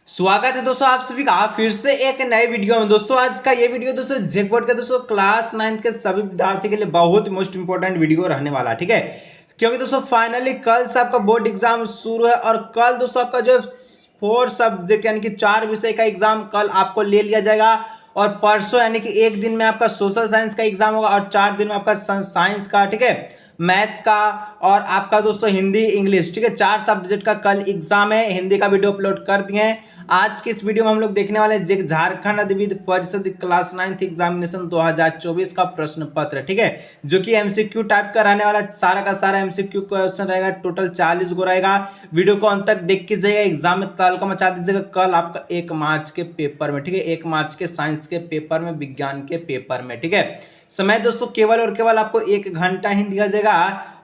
स्वागत है दोस्तों आप सभी का फिर से एक नए वीडियो में। दोस्तों आज का ये वीडियो दोस्तों जेक बोर्ड का दोस्तों क्लास 9 के सभी विद्यार्थी के लिए बहुत मोस्ट इंपोर्टेंट वीडियो रहने वाला है, ठीक है। क्योंकि दोस्तों फाइनली कल से आपका बोर्ड एग्जाम शुरू है और कल दोस्तों आपका जो 4 सब्जेक्ट यानी कि 4 विषय का एग्जाम कल आपको ले लिया जाएगा और परसों यानी कि एक दिन में आपका सोशल साइंस का एग्जाम होगा और 4 दिन में आपका साइंस का, ठीक है, मैथ का और आपका दोस्तों हिंदी इंग्लिश, ठीक है, 4 सब्जेक्ट का कल एग्जाम है। हिंदी का वीडियो अपलोड कर दिए हैं। आज के इस वीडियो में हम लोग देखने वाले हैं झारखंड अधिविद्य परिषद क्लास 9 एग्जामिनेशन 2024 का प्रश्न पत्र, ठीक है, जो कि एमसीक्यू टाइप का रहने वाला। सारा का सारा एमसीक्यू क्वेश्चन रहेगा, टोटल 40 गो रहेगा। वीडियो को अंत तक देख के जाइएगा, एग्जाम में तहलका मचा दीजिएगा कल आपका 1 मार्च के पेपर में, ठीक है, 1 मार्च के साइंस के पेपर में, विज्ञान के पेपर में, ठीक है। समय दोस्तों केवल और केवल आपको 1 घंटा ही दिया जाएगा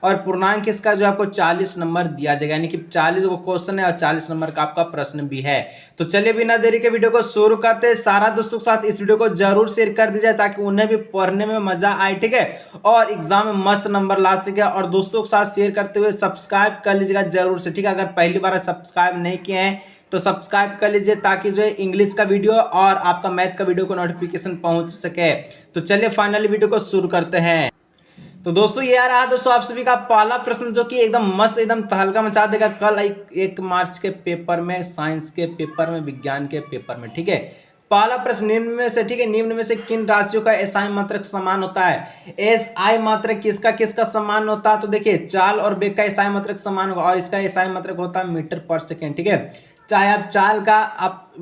और पूर्णांक इसका जो आपको 40 नंबर दिया जाएगा, यानी कि 40 को क्वेश्चन है और 40 नंबर का आपका प्रश्न भी है। तो चलिए बिना देरी के वीडियो को शुरू करते हैं। सारा दोस्तों के साथ इस वीडियो को जरूर शेयर कर दीजिए ताकि उन्हें भी पढ़ने में मजा आए, ठीक है, और एग्जाम में मस्त नंबर ला सके। और दोस्तों के साथ शेयर करते हुए सब्सक्राइब कर लीजिएगा जरूर से, ठीक है। अगर पहली बार सब्सक्राइब नहीं किए हैं तो सब्सक्राइब कर लीजिए ताकि जो है इंग्लिश का वीडियो और आपका मैथ का वीडियो को नोटिफिकेशन पहुंच सके। तो चलिए फाइनली वीडियो को शुरू करते हैं। तो दोस्तों ये आ रहा है दोस्तों आप सभी का पहला प्रश्न, जो कि एकदम मस्त, एकदम तहलका मचा देगा कल 1 मार्च के पेपर में, साइंस के पेपर में, विज्ञान के पेपर में, ठीक है। पहला प्रश्न, निम्न में से, ठीक है, निम्न में से किन राशियों का एसआई मात्रक समान होता है। एसआई मात्रक किसका किसका समान होता है? तो देखिए चाल और वेग का एसआई मात्रक समान होगा और इसका एसआई मात्रक होता है मीटर पर सेकेंड, ठीक है। चाहे आप चाल का आप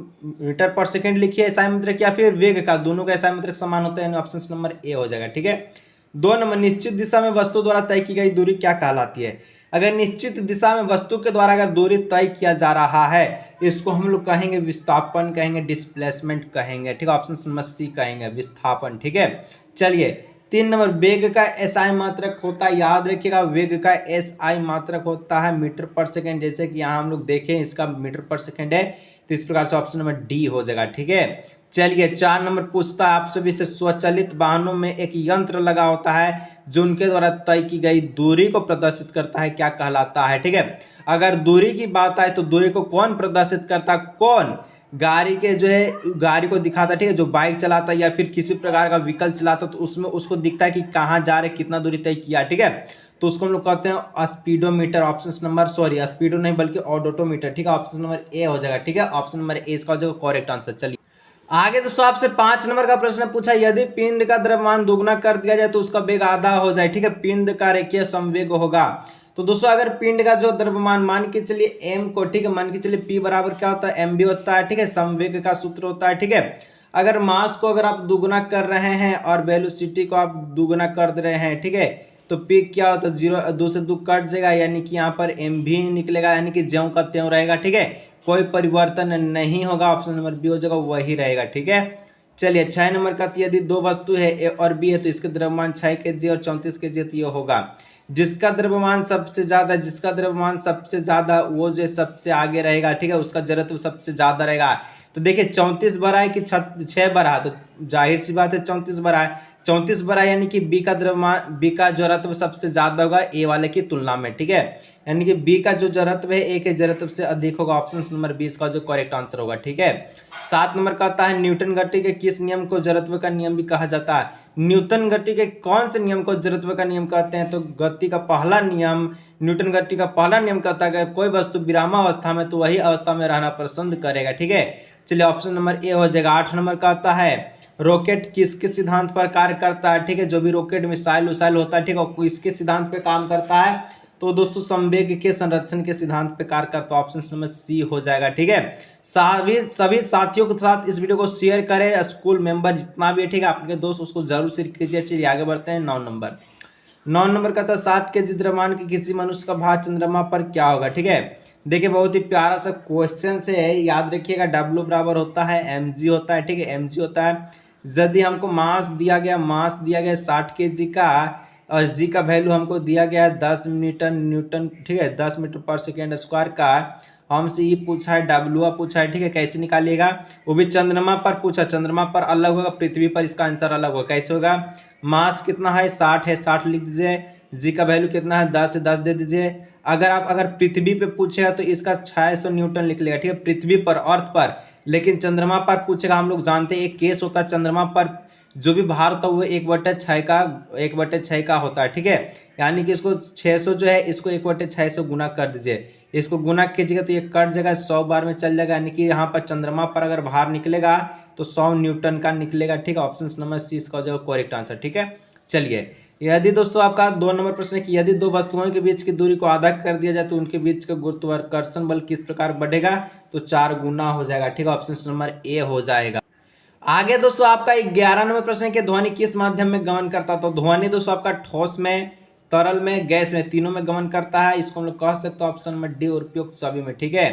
मीटर पर सेकेंड लिखिए एसआई मात्रक या फिर वेग का, दोनों का एसआई मात्रक समान होता है। ऑप्शन नंबर ए हो जाएगा, ठीक है। 2 नंबर, निश्चित दिशा में वस्तु द्वारा तय की गई दूरी क्या कहलाती है। अगर निश्चित दिशा में वस्तु के द्वारा अगर दूरी तय किया जा रहा है, इसको हम लोग कहेंगे विस्थापन, कहेंगे डिस्प्लेसमेंट कहेंगे, ठीक है। ऑप्शन नंबर सी कहेंगे विस्थापन, ठीक है। चलिए 3 नंबर, वेग का एसआई मात्रक होता है, याद रखिएगा, वेग का एसआई मात्रक होता है मीटर पर सेकेंड। जैसे कि यहाँ हम लोग देखें इसका मीटर पर सेकेंड है, तो इस प्रकार से ऑप्शन नंबर डी हो जाएगा, ठीक है। चलिए 4 नंबर पूछता है आप सभी से, स्वचालित वाहनों में एक यंत्र लगा होता है जो उनके द्वारा तय की गई दूरी को प्रदर्शित करता है, क्या कहलाता है, ठीक है। अगर दूरी की बात आए तो दूरी को कौन प्रदर्शित करता है? कौन? गाड़ी के जो है गाड़ी को दिखाता है, ठीक है, जो बाइक चलाता है या फिर किसी प्रकार का व्हीकल चलाता है तो उसमें उसको दिखता है कि कहाँ जा रहे, कितना दूरी तय किया, ठीक है। तो उसको हम लोग कहते हैं स्पीडोमीटर। ऑप्शन नंबर, सॉरी स्पीडो नहीं बल्कि ऑडोटोमीटर, ठीक है। ऑप्शन नंबर ए हो जाएगा, ठीक है। ऑप्शन नंबर ए इसका हो जाएगा करेक्ट आंसर। चलिए आगे दोस्तों आपसे 5 नंबर का प्रश्न पूछा, यदि पिंड का द्रव्यमान दुगना कर दिया जाए तो उसका वेग आधा हो जाए, ठीक है, पिंड का रेखीय समवेग होगा। तो दोस्तों अगर पिंड का जो द्रव्यमान मान के चलिए m को, ठीक है, मान के चलिए p बराबर क्या होता है mv होता है, ठीक है, समवेग का सूत्र होता है, ठीक है। अगर मास को अगर आप दुगना कर रहे हैं और वेलोसिटी को आप दुगना कर दे रहे हैं, ठीक है, तो p क्या होता है 0, 2 से 2 कट जाएगा, यानी कि यहाँ पर mv निकलेगा, यानी कि ज्यों का त्यों रहेगा, ठीक है, कोई परिवर्तन नहीं होगा। ऑप्शन नंबर बी हो जाएगा, वही रहेगा, ठीक है। चलिए 6 नंबर का, यदि 2 वस्तु है ए और बी है तो इसके द्रव्यमान 6 kg और 34 kg तो ये होगा। जिसका द्रव्यमान सबसे ज्यादा, जिसका द्रव्यमान सबसे ज्यादा वो जो सबसे आगे रहेगा, ठीक है, उसका जड़त्व सबसे ज्यादा रहेगा। तो देखिए 34 बड़ा है कि 6 बड़ा है, तो जाहिर सी बात है 34 बड़ा है। 34 बड़ा यानी कि बी का द्रव्यमान, बी का जड़त्व सबसे ज्यादा होगा ए वाले की तुलना में, ठीक है, यानी कि बी का जो जड़त्व है ए के जड़त्व से अधिक होगा। ऑप्शन नंबर 20 का जो करेक्ट आंसर होगा, ठीक है। 7 नंबर कहता है न्यूटन गति के किस नियम को जड़त्व का नियम भी कहा जाता है। न्यूटन गति के कौन से नियम को जड़त्व का नियम कहते हैं? तो गति का पहला नियम, न्यूटन गति का पहला नियम कहता है कि कोई वस्तु विरामावस्था में तो वही अवस्था में रहना पसंद करेगा, ठीक है। चलिए ऑप्शन नंबर ए हो जाएगा। 8 नंबर कहता है रॉकेट किसके सिद्धांत पर कार्य करता है, ठीक है, जो भी रॉकेट मिसाइल उसाइल होता है, ठीक है, किसके सिद्धांत पे काम करता है? तो दोस्तों संवेग के संरक्षण के सिद्धांत पे कार्य करता है। ऑप्शन नंबर सी हो जाएगा, ठीक है। सभी साथियों के साथ इस वीडियो को शेयर करें, स्कूल मेंबर जितना भी है, ठीक है, आपके दोस्त उसको जरूर शेयर कीजिए। चलिए आगे बढ़ते हैं। 9 नंबर का था 60 kg द्रव्यमान के किसी मनुष्य का भार चंद्रमा पर क्या होगा, ठीक है। देखिए बहुत ही प्यारा सा क्वेश्चन से है, याद रखिएगा W बराबर होता है mg होता है, ठीक है, mg होता है। यदि हमको मास दिया गया 60 kg का और जी का वैल्यू हमको दिया गया है 10 न्यूटन, ठीक है, 10 मीटर पर सेकेंड स्क्वायर का। हमसे ये पूछा है डब्ल्यू पूछा है, ठीक है, कैसे निकालिएगा, वो भी चंद्रमा पर पूछा। चंद्रमा पर अलग होगा, पृथ्वी पर इसका आंसर अलग होगा। कैसे होगा? मास कितना है 60 है, 60 लिख दीजिए। जी का वैल्यू कितना है 10 से 10 दे दीजिए। अगर पृथ्वी पे पूछेगा तो इसका 600 न्यूटन लिख लेगा, ठीक है, पृथ्वी पर, अर्थ पर। लेकिन चंद्रमा पर पूछेगा, हम लोग जानते हैं एक केस होता है चंद्रमा पर, जो भी भार होता है वो 1/6 का होता है, ठीक है। यानी कि इसको 600 जो है, इसको 1/6 से गुना कर दीजिए, इसको गुना कीजिएगा तो ये कट जाएगा, 100 बार में चल जाएगा। यानी कि यहाँ पर चंद्रमा पर अगर भार निकलेगा तो 100 न्यूटन का निकलेगा, ठीक है। ऑप्शन नंबर सी इसका हो जाएगा करेक्ट आंसर, ठीक है। चलिए, यदि दोस्तों आपका 2 नंबर प्रश्न है कि यदि दो वस्तुओं के बीच की दूरी को आधा कर दिया जाए तो उनके बीच का गुरुत्वाकर्षण बल किस प्रकार बढ़ेगा, तो 4 गुना हो जाएगा, ठीक है। ऑप्शन नंबर ए हो जाएगा। आगे दोस्तों आपका 11 नंबर प्रश्न है कि ध्वनि किस माध्यम में गमन करता है। तो ध्वनि दोस्तों आपका ठोस में, तरल में, गैस में, तीनों में गमन करता है। इसको हम लोग कह सकते हैं ऑप्शन नंबर डी उपयुक्त सभी में, ठीक है।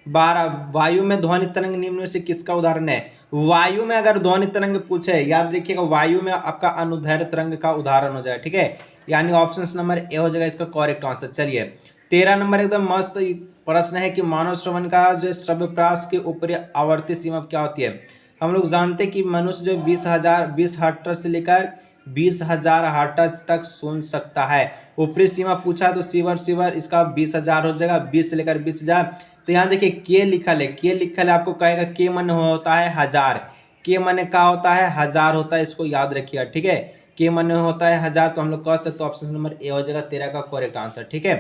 12 वायु में ध्वनि तरंग निम्न में से किसका उदाहरण है। वायु में अगर ध्वनि तरंग पूछे, याद रखिएगा वायु में आपका अनुदैर्ध्य तरंग का उदाहरण हो जाएगा, ठीक है। यानी ऑप्शन नंबर ए हो जाएगा इसका करेक्ट आंसर। चलिए, 13 नंबर एकदम मस्त प्रश्न है कि मानव श्रवण का जो श्रव्यप्राश की ऊपरी आवर्ती सीमा क्या होती है। हम लोग जानते हैं कि मनुष्य जो 20 हर्ट्ज से लेकर 20,000 हर्ट्ज तक सुन सकता है। ऊपरी सीमा पूछा तो सीवर इसका 20,000 हो जाएगा, 20 से लेकर 20,000। तो यहाँ देखिए के लिखल है, आपको कहेगा के मन होता है 1000, के मन का होता है 1000 होता है, इसको याद रखिएगा, ठीक है। के मन होता है 1000, तो हम लोग कह सकते हैं ऑप्शन नंबर ए हो जाएगा 13 का करेक्ट आंसर, ठीक है।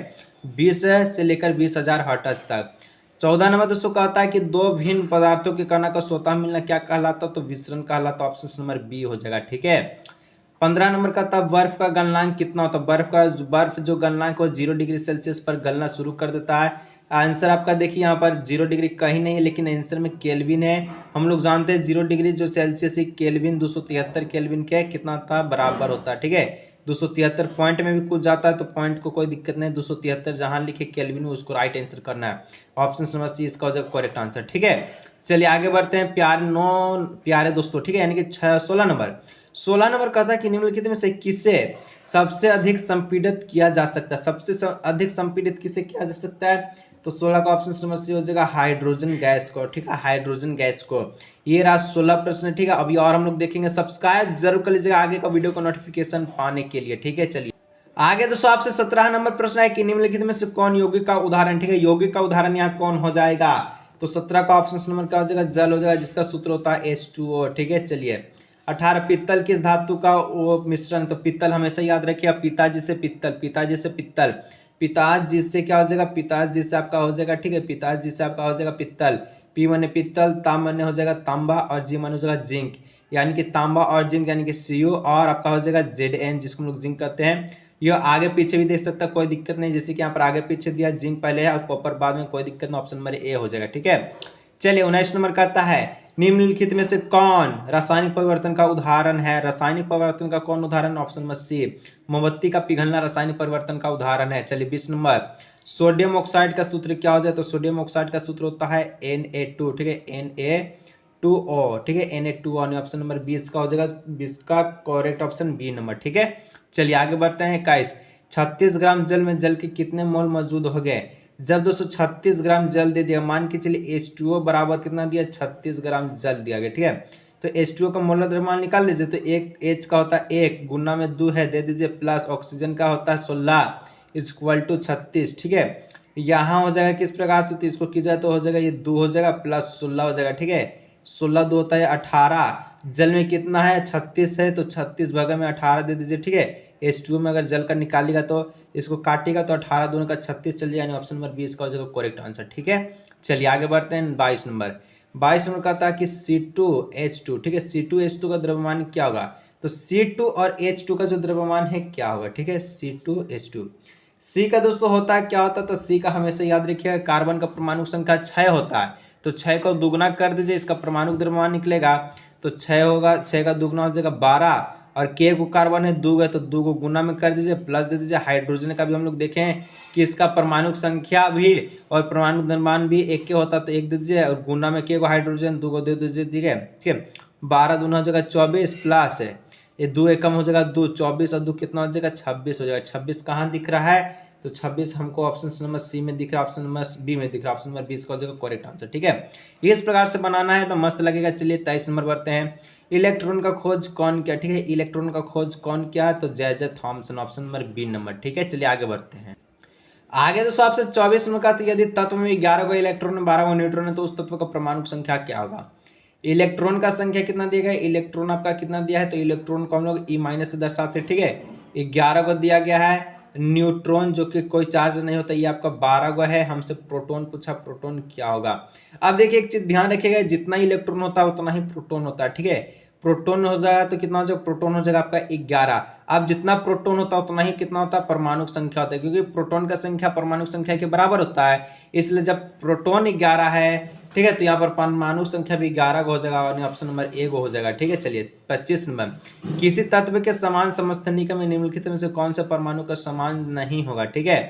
20 से लेकर 20,000 हर्ट्ज तक। 14 नंबर दोस्तों कहता है कि दो भिन्न पदार्थों के कणों का स्वतः मिलना क्या कहलाता, तो विसरण कहलाता। ऑप्शन नंबर बी हो जाएगा, ठीक है। 15 नंबर का था बर्फ का गलनांक कितना होता है। बर्फ जो गलनांक हो 0 डिग्री सेल्सियस पर गलना शुरू कर देता है। आंसर आपका देखिए यहाँ पर 0 डिग्री कहीं नहीं है, लेकिन आंसर में केल्विन है। हम लोग जानते हैं 0 डिग्री जो सेल्सियस है केल्विन 273 केल्विन के कितना था बराबर होता है, ठीक है। 273 पॉइंट में भी कुछ जाता है तो पॉइंट को कोई दिक्कत नहीं, 273 जहां लिखे केल्विन में उसको राइट आंसर करना है। ऑप्शन नंबर सी इसका हो जाएगा करेक्ट आंसर, ठीक है। चलिए आगे बढ़ते हैं प्यारे दोस्तों, ठीक है। यानी कि 16 नंबर कहता है कि निम्नलिखित में से किसे सबसे अधिक संपीड़ित किया जा सकता है। सबसे अधिक संपीड़ित किसे किया जा सकता है, तो 16 का ऑप्शन नंबर सी हो जाएगा हाइड्रोजन गैस को, ठीक है, हाइड्रोजन गैस को। ये रहा 16 प्रश्न, ठीक है। अभी और हम लोग देखेंगे, सब्सक्राइब जरूर कर लीजिएगा आगे का वीडियो का नोटिफिकेशन पाने के लिए, ठीक है। चलिए आगे दोस्तों आपसे 17 नंबर प्रश्न है कि निम्नलिखित में से कौन यौगिक का उदाहरण, ठीक है। यौगिक का उदाहरण यहाँ कौन हो जाएगा, तो 17 का ऑप्शन नंबर क्या हो जाएगा, जल हो जाएगा, जिसका सूत्र होता है H2O, ठीक है। चलिए 18 पित्तल किस धातु का वो मिश्रण, तो पित्तल हमेशा याद रखिए, पिताजी से पित्तल, पिताजी से क्या हो जाएगा, पिताजी से आपका हो जाएगा, ठीक है, पिताजी से आपका हो जाएगा पित्तल। पी माने पित्तल, ताम माने हो जाएगा तांबा, और जी माने हो जाएगा जिंक। यानी कि तांबा और जिंक यानी कि Cu, और आपका हो जाएगा Zn, जिसको हम लोग जिंक कहते हैं। ये आगे पीछे भी देख सकता है, कोई दिक्कत नहीं, जैसे कि यहाँ पर आगे पीछे दिया, जिंक पहले है और कॉपर बाद में, कोई दिक्कत नहीं, ऑप्शन नंबर ए हो जाएगा, ठीक है। चलिए 19 नंबर कहता है निम्नलिखित में से कौन रासायनिक परिवर्तन का उदाहरण है। रासायनिक परिवर्तन का कौन उदाहरण, ऑप्शन नंबर सी मोमबत्ती का पिघलना रासायनिक परिवर्तन का उदाहरण है। चलिए 20 नंबर सोडियम ऑक्साइड का सूत्र क्या हो जाए, तो सोडियम ऑक्साइड का सूत्र होता है Na2, ठीक है, Na2O, ठीक है, Na2O। ऑप्शन नंबर 20 का हो जाएगा, 20 का करेक्ट ऑप्शन बी नंबर, ठीक है। चलिए आगे बढ़ते हैं 21। 36 ग्राम जल में जल के कितने मोल मौजूद हो गए। जब दोस्तों 36 ग्राम जल दे दिया, मान के चलिए H2O बराबर कितना दिया, 36 ग्राम जल दिया गया, ठीक है। तो H2O का मोलर द्रव्यमान निकाल लीजिए, तो एक H का होता है 1 गुना में 2 है दे दीजिए, प्लस ऑक्सीजन का होता है 16 इक्वल टू 36, ठीक है। यहाँ हो जाएगा किस प्रकार से, तो इसको किया तो हो जाएगा ये 2 हो जाएगा प्लस 16 हो जाएगा, ठीक है। 16 2 होता है 18, जल में कितना है 36 है, तो 36 भागा में 18 दे दीजिए, ठीक है। H2O में अगर जल का निकालेगा तो इसको काटेगा तो 18 दूनी का 36 चल जाएगा, यानी ऑप्शन नंबर 20 का हो जाएगा करेक्ट आंसर, ठीक है। चलिए आगे बढ़ते हैं 22 नंबर। 22 नंबर कहता है कि C2H2, ठीक है, C2H2 का द्रव्यमान क्या होगा, तो C2 और H2 का जो द्रव्यमान है क्या होगा, ठीक है, C2H2। C का दोस्तों होता है क्या होता है, तो C का हमेशा याद रखिएगा कार्बन का परमाणु संख्या 6 होता है, तो 6 को दुगना कर दीजिए, इसका परमाणु द्रव्यमान निकलेगा, तो 6 होगा, 6 का दुगना हो जाएगा 12, और के को कार्बन है 2 है, तो 2 को गुना में कर दीजिए, प्लस दे दीजिए। हाइड्रोजन का भी हम लोग देखें कि इसका परमाणु संख्या भी और परमाणु द्रव्यमान भी एक के होता है, तो 1 दे दीजिए, और गुना में के को हाइड्रोजन 2 को दे दीजिए, ठीक है। 12 दूना हो जाएगा 24 प्लस है ये 2 एकम हो जाएगा 2, 24 और 2 कितना हो जाएगा 26 हो जाएगा। 26 कहाँ दिख रहा है, तो 26 हमको ऑप्शन नंबर सी में दिख रहा है, ऑप्शन नंबर बी में दिख रहा है, ऑप्शन नंबर 20 का हो जाएगा करेक्ट आंसर, ठीक है। इस प्रकार से बनाना है तो मस्त लगेगा। चलिए 23 नंबर बढ़ते हैं। इलेक्ट्रॉन का खोज कौन किया, ठीक है, इलेक्ट्रॉन का खोज कौन किया, तो J Thomson, option number B number, ठीक है। चलिए आगे बढ़ते हैं। आगे दोस्तों आपसे 24 नंबर का, तो यदि तत्व में 11 गो इलेक्ट्रॉन है 12 गो न्यूट्रॉन है तो उस तत्व का परमाणु संख्या क्या होगा। इलेक्ट्रॉन का संख्या कितना दिया गया, इलेक्ट्रॉन आपका कितना दिया है, तो इलेक्ट्रॉन को हम लोग ई माइनस से दर्शाते हैं, ठीक है। 11 को दिया गया है। न्यूट्रॉन जो कि कोई चार्ज नहीं होता, ये आपका 12 गो है। हमसे प्रोटॉन पूछा, प्रोटॉन क्या होगा। अब देखिए एक चीज ध्यान रखिएगा, जितना इलेक्ट्रॉन होता है उतना ही प्रोटॉन होता है, ठीक है। प्रोटॉन हो जाएगा तो कितना हो जाएगा, प्रोटॉन हो जाएगा आपका 11। अब जितना प्रोटॉन होता है उतना ही कितना होता है, परमाणु संख्या होता है, क्योंकि प्रोटॉन का संख्या परमाणु संख्या के बराबर होता है। इसलिए जब प्रोटॉन 11 है, ठीक है, तो यहाँ पर परमाणु संख्या भी 11 हो जाएगा और ऑप्शन नंबर ए हो जाएगा, ठीक है। चलिए 25 नंबर, किसी तत्व के समान समस्थानिक में निम्नलिखित में से कौन से परमाणु का समान नहीं होगा, ठीक है।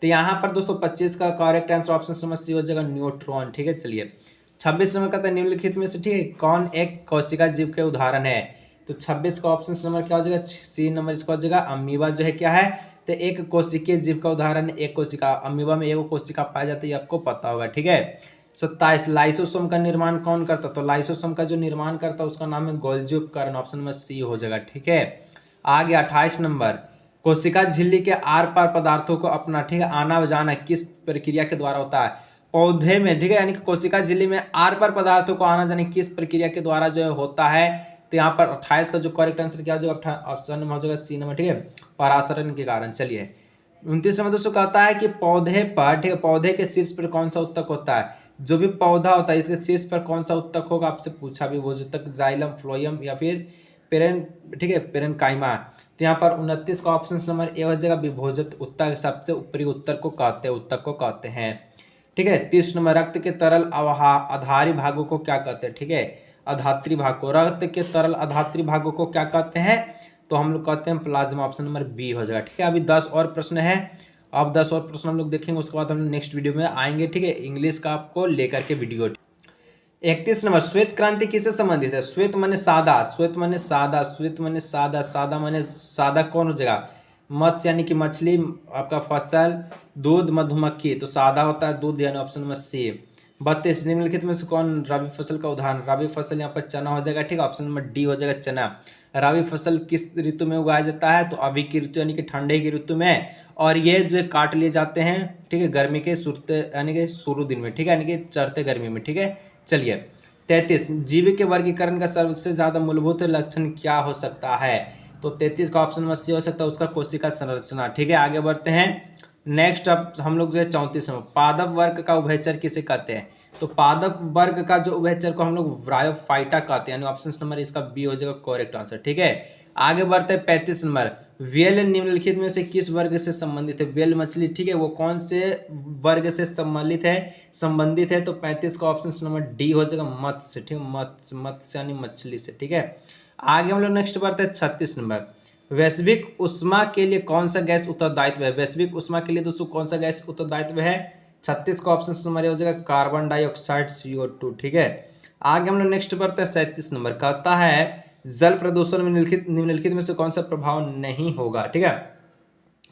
तो यहाँ पर दोस्तों 25 का correct answer option number C हो जाएगा, न्यूट्रॉन, ठीक है। चलिए 26 नंबर का था निम्नलिखित में से, ठीक है, कौन एक कोशिका जीव के उदाहरण है। तो 26 का ऑप्शन नंबर क्या हो जाएगा, सी नंबर इसका हो जाएगा। अमीबा जो है क्या है, तो एक कोशिकीय जीव का उदाहरण, एक कोशिका। अमीबा में एक कोशिका पाया जाता है, ये आपको पता होगा, ठीक है। 27 लाइसोसोम का निर्माण कौन करता, तो लाइसोसोम का जो निर्माण करता है उसका नाम है गोल्जी उपकरण, ऑप्शन नंबर सी हो जाएगा, ठीक है। आगे 28 नंबर, कोशिका झिल्ली के आर पार पदार्थों को अपना, ठीक है, आना जाना किस प्रक्रिया के द्वारा होता है, पौधे में, ठीक है, यानी कि कोशिका झिल्ली में आर पार पदार्थों को आना जाना किस प्रक्रिया के द्वारा जो होता है। तो यहाँ पर 28 का जो करेक्ट आंसर क्या हो जाएगा, ऑप्शन नंबर हो जाएगा सी नंबर, ठीक है, परासरण के कारण। चलिए 29 नंबर दोस्तों कहता है कि पौधे पर, ठीक है, पौधे के शीर्ष पर कौन सा उत्तक होता है। जो भी पौधा होता है इसके शीर्ष पर कौन सा उत्तक होगा, आपसे पूछा भी, वो तक जाइलम, फ्लोयम या फिर पेरेन, ठीक है, पेरेनकाइमा। तो यहाँ पर 29 का ऑप्शन नंबर ए हो जाएगा, विभोजित उत्तक, सबसे ऊपरी उत्तक को कहते हैं, उत्तक को कहते हैं, ठीक है। 30 नंबर, रक्त के तरल आधारी भागों को क्या कहते हैं, ठीक है, अधात्री भाग को। रक्त के तरल अधात्री भागों को क्या कहते हैं, तो हम लोग कहते हैं प्लाज्मा, ऑप्शन नंबर बी हो जाएगा, ठीक है। अभी 10 और प्रश्न है, अब 10 और प्रश्न हम लोग देखेंगे, उसके बाद हम नेक्स्ट वीडियो में आएंगे, ठीक है, इंग्लिश का आपको लेकर के वीडियो। 31 नंबर, श्वेत क्रांति किससे संबंधित है। श्वेत माने सादा, श्वेत माने सादा, श्वेत माने सादा, सादा माने सादा कौन हो जाएगा, मत्स्य यानी कि मछली, आपका फसल, दूध, मधुमक्खी, तो सादा होता है दूध, यानी ऑप्शन नंबर सी। 32, निम्नलिखित में से कौन रबी फसल का उदाहरण, रबी फसल यहाँ पर चना हो जाएगा, ठीक है, ऑप्शन नंबर डी हो जाएगा, चना। रबी फसल किस ऋतु में उगाया जाता है, तो अभी की ऋतु यानी कि ठंडे की ऋतु में, और ये जो काट लिए जाते हैं, ठीक है, गर्मी के यानी कि शुरू दिन में, ठीक है, यानी कि चढ़ते गर्मी में, ठीक है। चलिए 33, जीव के वर्गीकरण का सबसे ज्यादा मूलभूत लक्षण क्या हो सकता है, तो 33 का ऑप्शन नंबर सी हो सकता है, उसका कोशिका संरचना, ठीक है। आगे बढ़ते हैं नेक्स्ट, अब हम लोग जो है 34 में, पादप वर्ग का उभयचर किसे कहते हैं, तो पादप वर्ग का जो उभयचर को हम लोग ब्रायोफाइटा कहते हैं, यानी ऑप्शन नंबर इसका बी हो जाएगा करेक्ट आंसर, ठीक है। आगे बढ़ते हैं 35 नंबर, व्हेल निम्नलिखित में से किस वर्ग से संबंधित है, व्हेल मछली, ठीक है, वो कौन से वर्ग से संबंधित है, तो 35 का ऑप्शन नंबर डी हो जाएगा, मत्स्य, ठीक है, मत्स्य यानी मछली से, ठीक है। आगे हम लोग नेक्स्ट बढ़ते हैं 36 नंबर, वैश्विक उष्मा के लिए कौन सा गैस उत्तरदायित्व है, वैश्विक उष्मा के लिए दोस्तों कौन सा गैस उत्तरदायित्व है, 36 का ऑप्शन नंबर हो जाएगा कार्बन डाइऑक्साइड, CO2, ठीक है। आगे हम लोग नेक्स्ट बढ़ते हैं 37 नंबर, कहता है जल प्रदूषण में निम्नलिखित में से कौन सा प्रभाव नहीं होगा, ठीक है,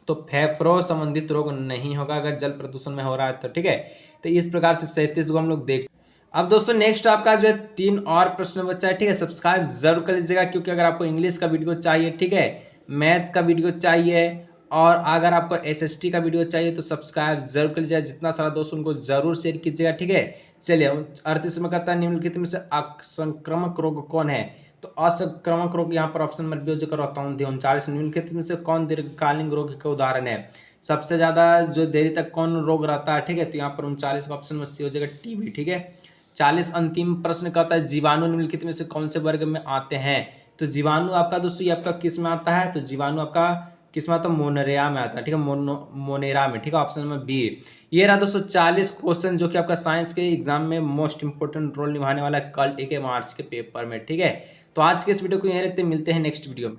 तो फेफड़ों संबंधित रोग नहीं होगा अगर जल प्रदूषण में हो रहा है तो, ठीक है। तो इस प्रकार से 37 को हम लोग देख। अब दोस्तों नेक्स्ट आपका जो है 3 और प्रश्न बचा है, ठीक है, सब्सक्राइब जरूर कर लीजिएगा, क्योंकि अगर आपको इंग्लिश का वीडियो चाहिए, ठीक है, मैथ का वीडियो चाहिए, और अगर आपको SST का वीडियो चाहिए तो सब्सक्राइब जरूर कर लीजिएगा, जितना सारा दोस्त उनको जरूर शेयर कीजिएगा, ठीक है। चलिए 38 में कहता है निम्नलिखित में से असंक्रामक रोग कौन है, तो असंक्रामक रोग यहाँ पर ऑप्शन नंबर बी जो करवाता हूँ। 39 निम्नलिखित में से कौन दीर्घकालीन रोग का उदाहरण है, सबसे ज्यादा जो देरी तक कौन रोग रहता है, ठीक है, तो यहाँ पर 39 का ऑप्शन नंबर सी हो जाएगा, TB, ठीक है। 40 अंतिम प्रश्न कहता है जीवाणु निम्नलिखित में से कौन से वर्ग में आते हैं, तो जीवाणु आपका दोस्तों ये आपका किस में आता है, तो जीवाणु आपका किस में आता है, मोनेरिया में आता है, ठीक है, मोनेरा में, ठीक है, ऑप्शन नंबर बी। ये रहा दोस्तों 40 क्वेश्चन जो कि आपका साइंस के एग्जाम में मोस्ट इंपोर्टेंट रोल निभाने वाला है कल 1 मार्च के पेपर में, ठीक है। तो आज के इस वीडियो को यहीं रखते हैं, मिलते हैं नेक्स्ट वीडियो में।